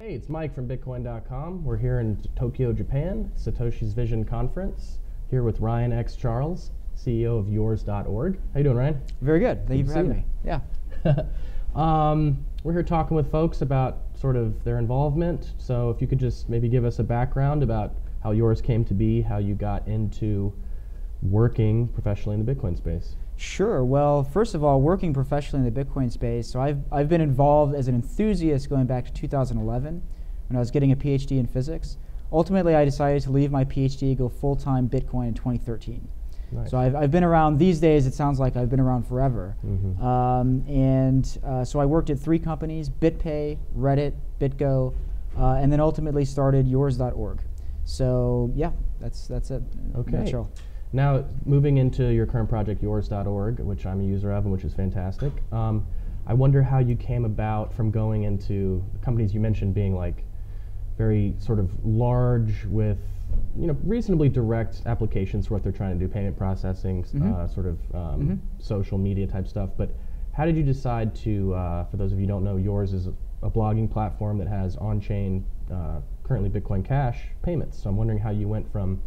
Hey, it's Mike from Bitcoin.com. We're here in Tokyo, Japan, Satoshi's Vision Conference, here with Ryan X. Charles, CEO of Yoursorg. How you doing, Ryan? Very good. Thank you for having me. Yeah. We're here talking with folks about sort of their involvement. So if you could just maybe give us a background about how yours came to be, how you got into working professionally in the Bitcoin space. Sure. Well, first of all, working professionally in the Bitcoin space, so I've been involved as an enthusiast going back to 2011 when I was getting a PhD in physics. Ultimately, I decided to leave my PhD, go full-time Bitcoin in 2013. Nice. So I've been around, these days it sounds like I've been around forever. So I worked at 3 companies, BitPay, Reddit, BitGo, and then ultimately started Yoursorg. So yeah, that's it in a nutshell. Now, moving into your current project, Yoursorg, which I'm a user of and which is fantastic, I wonder how you came about from going into the companies you mentioned being like very sort of large with reasonably direct applications for what they're trying to do, payment processing, sort of social media type stuff. But how did you decide to, for those of you who don't know, Yours is a blogging platform that has on-chain, currently Bitcoin Cash payments. So I'm wondering how you went from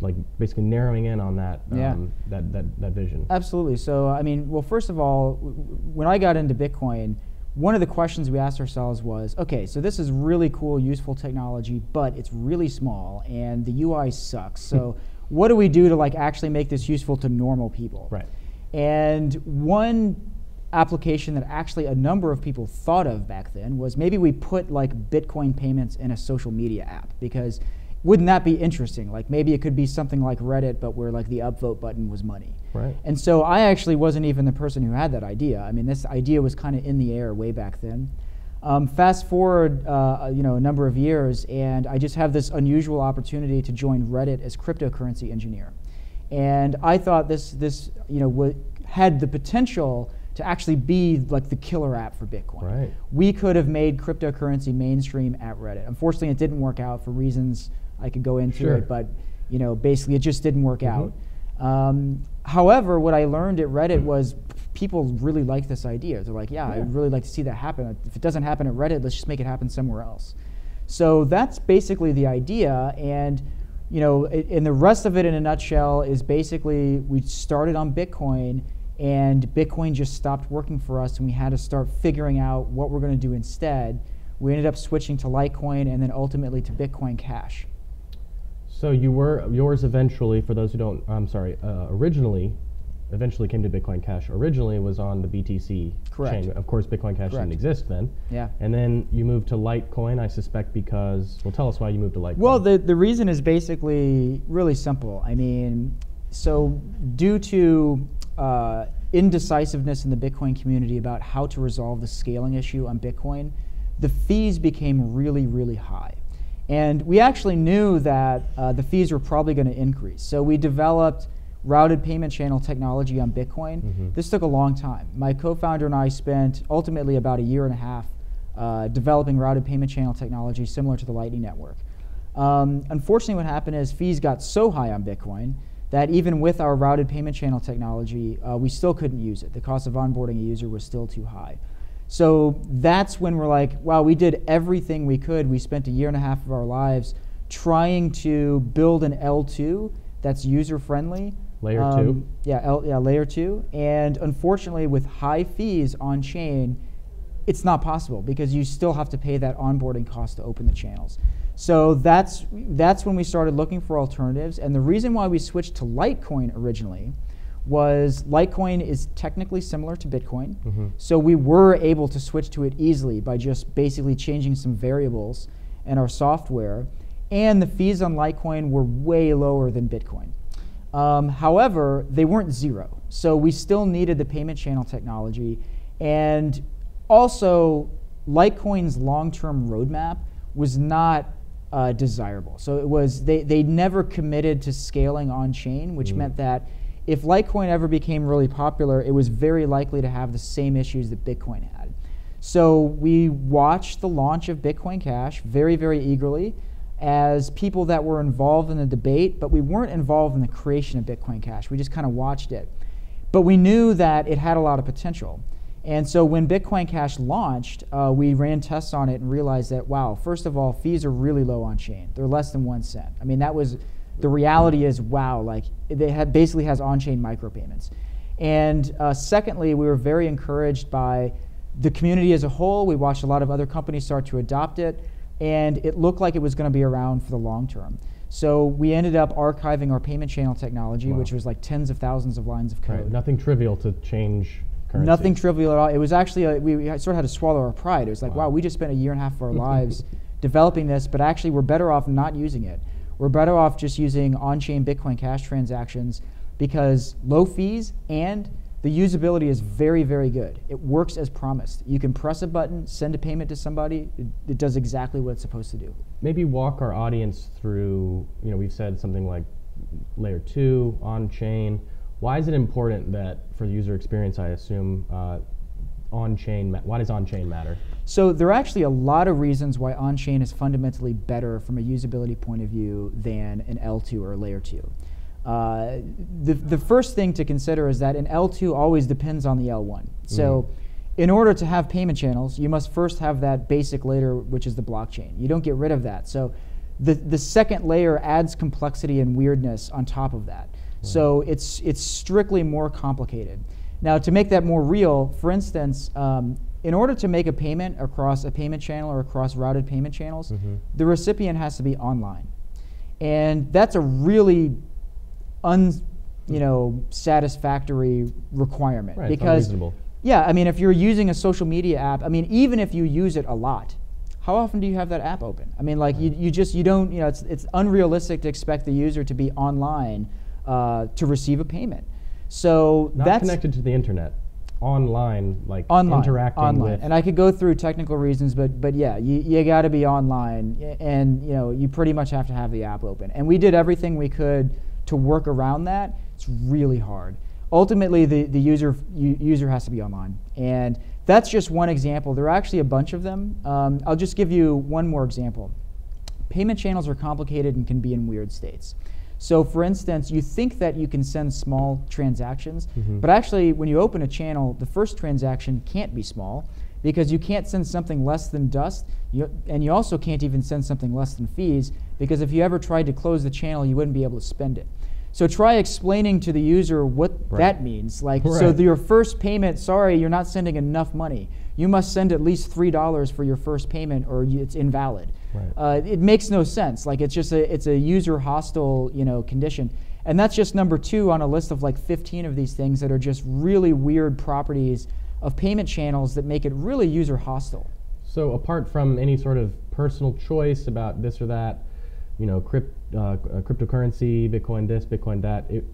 like basically narrowing in on that that vision. Absolutely. So I mean, well, first of all, when I got into Bitcoin, one of the questions we asked ourselves was, okay, so this is really cool, useful technology, but it's really small and the UI sucks. So what do we do to like actually make this useful to normal people? Right. And one application that actually a number of people thought of back then was maybe we put like Bitcoin payments in a social media app, because wouldn't that be interesting? Like maybe it could be something like Reddit, but where like the upvote button was money. Right. And so I actually wasn't even the person who had that idea. I mean, this idea was kind of in the air way back then. Fast forward, a number of years, and I just have this unusual opportunity to join Reddit as cryptocurrency engineer. And I thought this had the potential to actually be like the killer app for Bitcoin. Right. We could have made cryptocurrency mainstream at Reddit. Unfortunately, it didn't work out for reasons I could go into it, but basically it just didn't work out. However, what I learned at Reddit was people really like this idea. They're like, yeah, I'd really like to see that happen. If it doesn't happen at Reddit, let's just make it happen somewhere else. So that's basically the idea. And and the rest of it in a nutshell is basically we started on Bitcoin, and Bitcoin just stopped working for us, and we had to start figuring out what we're going to do instead. We ended up switching to Litecoin and then ultimately to Bitcoin Cash. So yours eventually, for those who don't, eventually came to Bitcoin Cash. Originally was on the BTC chain. Of course, Bitcoin Cash didn't exist then. Yeah. And then you moved to Litecoin, I suspect because, well, tell us why you moved to Litecoin. Well, the reason is basically really simple. I mean, so due to indecisiveness in the Bitcoin community about how to resolve the scaling issue on Bitcoin, the fees became really, really high. And we actually knew that the fees were probably going to increase. So we developed routed payment channel technology on Bitcoin. This took a long time. My co-founder and I spent ultimately about 1.5 years developing routed payment channel technology similar to the Lightning Network. Unfortunately, what happened is fees got so high on Bitcoin that even with our routed payment channel technology, we still couldn't use it. The cost of onboarding a user was still too high. So that's when we're like, wow, we did everything we could. We spent 1.5 years of our lives trying to build an L2 that's user-friendly. Layer 2? Layer 2. And unfortunately, with high fees on chain, it's not possible because you still have to pay that onboarding cost to open the channels. So that's when we started looking for alternatives. And the reason why we switched to Litecoin originally was Litecoin is technically similar to Bitcoin. So we were able to switch to it easily by just basically changing some variables in our software. And the fees on Litecoin were way lower than Bitcoin. However, they weren't zero. So we still needed the payment channel technology. And also, Litecoin's long-term roadmap was not desirable. So it was they never committed to scaling on chain, which meant that if Litecoin ever became really popular, it was very likely to have the same issues that Bitcoin had. So we watched the launch of Bitcoin Cash very, very eagerly as people that were involved in the debate, but we weren't involved in the creation of Bitcoin Cash. We just kind of watched it. But we knew that it had a lot of potential. And so when Bitcoin Cash launched, we ran tests on it and realized that, wow, first of all, fees are really low on chain. They're less than 1 cent. I mean, that was, the reality is, wow, like they had basically has on-chain micropayments. And secondly, we were very encouraged by the community as a whole. We watched a lot of other companies start to adopt it, and it looked like it was going to be around for the long term. So we ended up archiving our payment channel technology, which was like tens of thousands of lines of code. Right. Nothing trivial to change currency. Nothing trivial at all. It was actually, we sort of had to swallow our pride. It was like, wow, we just spent a year and a half of our lives developing this, but actually we're better off not using it. We're better off just using on-chain Bitcoin Cash transactions because low fees and the usability is very, very good. It works as promised. You can press a button, send a payment to somebody. It does exactly what it's supposed to do. Maybe walk our audience through, we've said something like layer 2, on-chain. Why is it important that for the user experience, I assume, on-chain, why does on-chain matter? So there are actually a lot of reasons why on-chain is fundamentally better from a usability point of view than an L2 or layer 2. The first thing to consider is that an L2 always depends on the L1. So in order to have payment channels, you must first have that basic layer, which is the blockchain. You don't get rid of that. So the second layer adds complexity and weirdness on top of that. So it's strictly more complicated. Now, to make that more real, for instance, in order to make a payment across a payment channel or across routed payment channels, the recipient has to be online. And that's a really satisfactory requirement. Right, because, it's unreasonable. Yeah, I mean, if you're using a social media app, I mean, even if you use it a lot, how often do you have that app open? I mean, like you don't, it's unrealistic to expect the user to be online to receive a payment. So not connected to the internet, online, like interacting online. with. And I could go through technical reasons, but yeah, you got to be online, and you pretty much have to have the app open. And we did everything we could to work around that. It's really hard. Ultimately, the user has to be online, and that's just one example. There are actually a bunch of them. I'll just give you one more example. Payment channels are complicated and can be in weird states. So for instance, you think that you can send small transactions, but actually when you open a channel, the first transaction can't be small because you can't send something less than dust, and you also can't even send something less than fees, because if you ever tried to close the channel, you wouldn't be able to spend it. So try explaining to the user what that means. Like, so your first payment, sorry, you're not sending enough money. You must send at least $3 for your first payment, or it's invalid. It makes no sense. Like, it's a user hostile, condition, and that's just number 2 on a list of like 15 of these things that are just really weird properties of payment channels that make it really user hostile. So apart from any sort of personal choice about this or that, cryptocurrency, Bitcoin this, Bitcoin that, it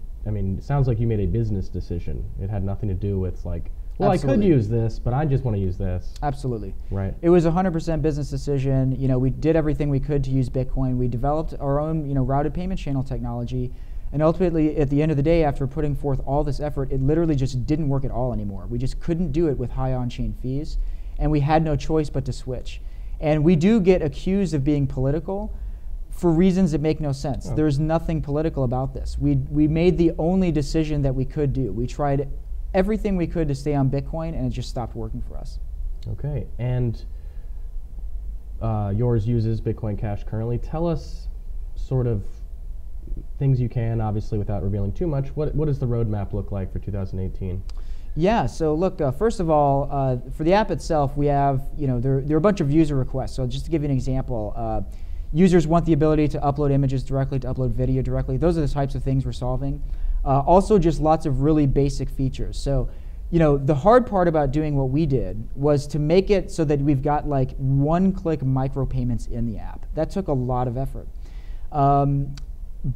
sounds like you made a business decision. It had nothing to do with like, well, absolutely. I could use this, but I just want to use this. Absolutely. Right. It was 100% business decision. We did everything we could to use Bitcoin. We developed our own, routed payment channel technology, and ultimately, at the end of the day, after putting forth all this effort, it literally just didn't work at all anymore. We just couldn't do it with high on-chain fees, and we had no choice but to switch. And we do get accused of being political for reasons that make no sense. There's nothing political about this. We made the only decision that we could do. We tried everything we could to stay on Bitcoin, and it just stopped working for us. Okay, and yours uses Bitcoin Cash currently. Tell us sort of things you can, obviously without revealing too much. What does the roadmap look like for 2018? Yeah, so look, first of all, for the app itself, we have, there are a bunch of user requests. So just to give you an example, users want the ability to upload images directly, to upload video directly. Those are the types of things we're solving. Also just lots of really basic features. So, the hard part about doing what we did was to make it so that we've got like one-click micropayments in the app. That took a lot of effort.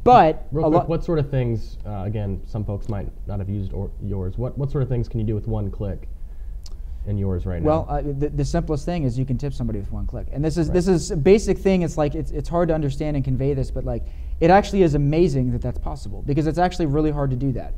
But real quick, what sort of things, again, some folks might not have used yours, what sort of things can you do with one click in yours right now? Well, the simplest thing is you can tip somebody with one click. And this is a basic thing. It's like, it's hard to understand and convey this, but like, it actually is amazing that that's possible, because it's actually really hard to do that.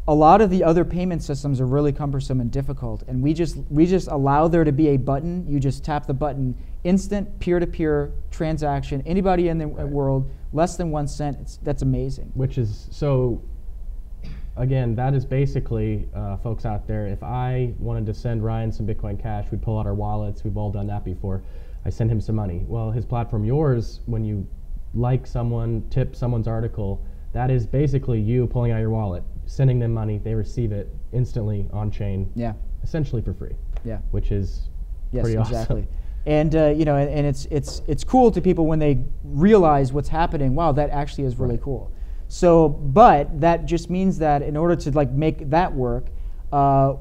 A lot of the other payment systems are really cumbersome and difficult, and we just allow there to be a button. You just tap the button, instant peer-to-peer transaction, anybody in the world, less than 1 cent. That's amazing. Which is, so again, that is basically, folks out there, if I wanted to send Ryan some Bitcoin Cash, we'd pull out our wallets. We've all done that before. I send him some money. Well, his platform, Yours, when you like someone, tip someone's article, that is basically you pulling out your wallet, sending them money. They receive it instantly on chain, essentially for free. Yeah. Which is pretty exactly. awesome. And you know, and it's cool to people when they realize what's happening. Wow, that actually is really cool. So, but that just means that in order to like make that work,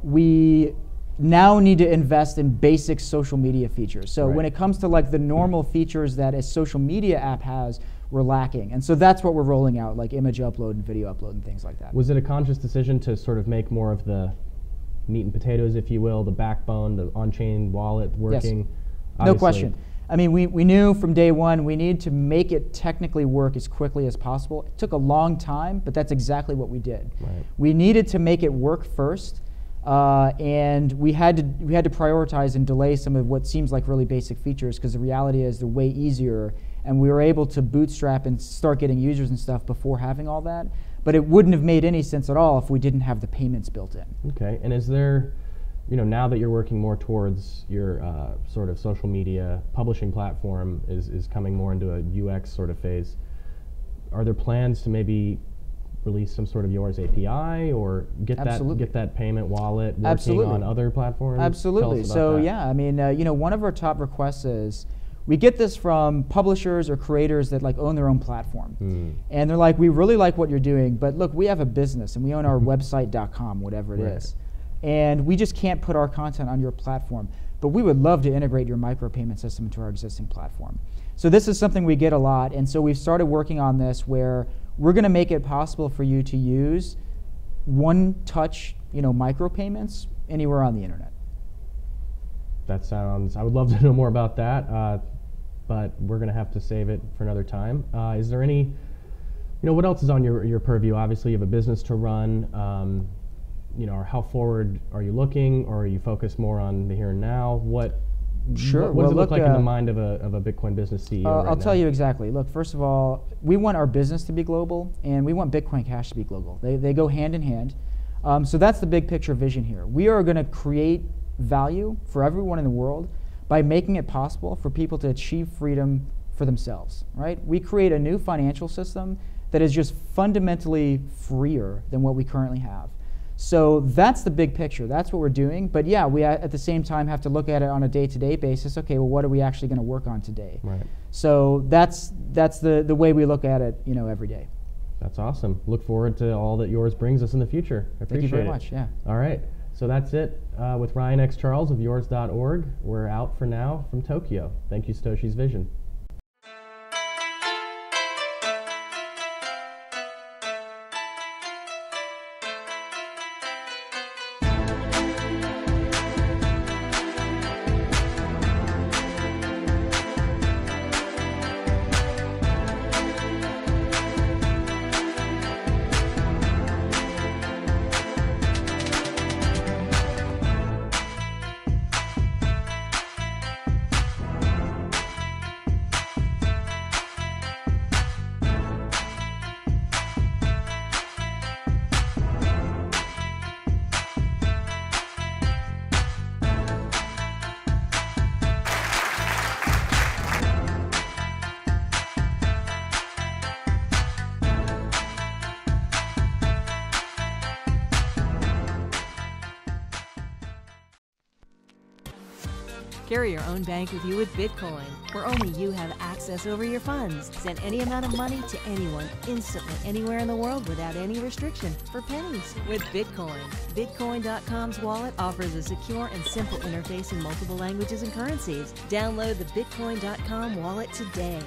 we now need to invest in basic social media features. So when it comes to like the normal features that a social media app has, we're lacking. And so that's what we're rolling out, like image upload and video upload and things like that. Was it a conscious decision to sort of make more of the meat and potatoes, if you will, the backbone, the on-chain wallet working? Yes. No question. I mean, we knew from day one we needed to make it technically work as quickly as possible. It took a long time, but that's exactly what we did. We needed to make it work first, and we had to prioritize and delay some of what seems like really basic features, because the reality is they're way easier, and we were able to bootstrap and start getting users and stuff before having all that. But it wouldn't have made any sense at all if we didn't have the payments built in. Okay, and is there, you know, now that you're working more towards your sort of social media publishing platform is coming more into a UX sort of phase, are there plans to maybe release some sort of Yours API or get that payment wallet working on other platforms? Absolutely. So yeah, I mean, you know, one of our top requests is, we get this from publishers or creators that like own their own platform. And they're like, we really like what you're doing, but look, we have a business and we own our website.com, whatever it is. And we just can't put our content on your platform. But we would love to integrate your micropayment system into our existing platform. So this is something we get a lot. And so we've started working on this where we're going to make it possible for you to use one-touch, you know, micropayments anywhere on the internet. That sounds, I would love to know more about that. But we're going to have to save it for another time. Is there any, you know, what else is on your purview? Obviously, you have a business to run. You know, how forward are you looking, or are you focused more on the here and now? What does it look like in the mind of a Bitcoin business CEO right now? I'll tell you exactly. Look, first of all, we want our business to be global, and we want Bitcoin Cash to be global. They go hand in hand. So that's the big picture vision here. We are going to create value for everyone in the world by making it possible for people to achieve freedom for themselves, right? We create a new financial system that is just fundamentally freer than what we currently have. So that's the big picture. That's what we're doing. But yeah, we at the same time have to look at it on a day-to-day basis. Okay, well, what are we actually going to work on today? So that's the way we look at it, you know, every day. That's awesome. Look forward to all that Yours brings us in the future. I appreciate it. Thank you very much. Yeah. All right. So that's it with Ryan X. Charles of Yours.org. We're out for now from Tokyo. Thank you, Satoshi's Vision. Carry your own bank with you with Bitcoin, where only you have access over your funds. Send any amount of money to anyone instantly, anywhere in the world without any restriction, for pennies with Bitcoin. Bitcoin.com's wallet offers a secure and simple interface in multiple languages and currencies. Download the Bitcoin.com wallet today.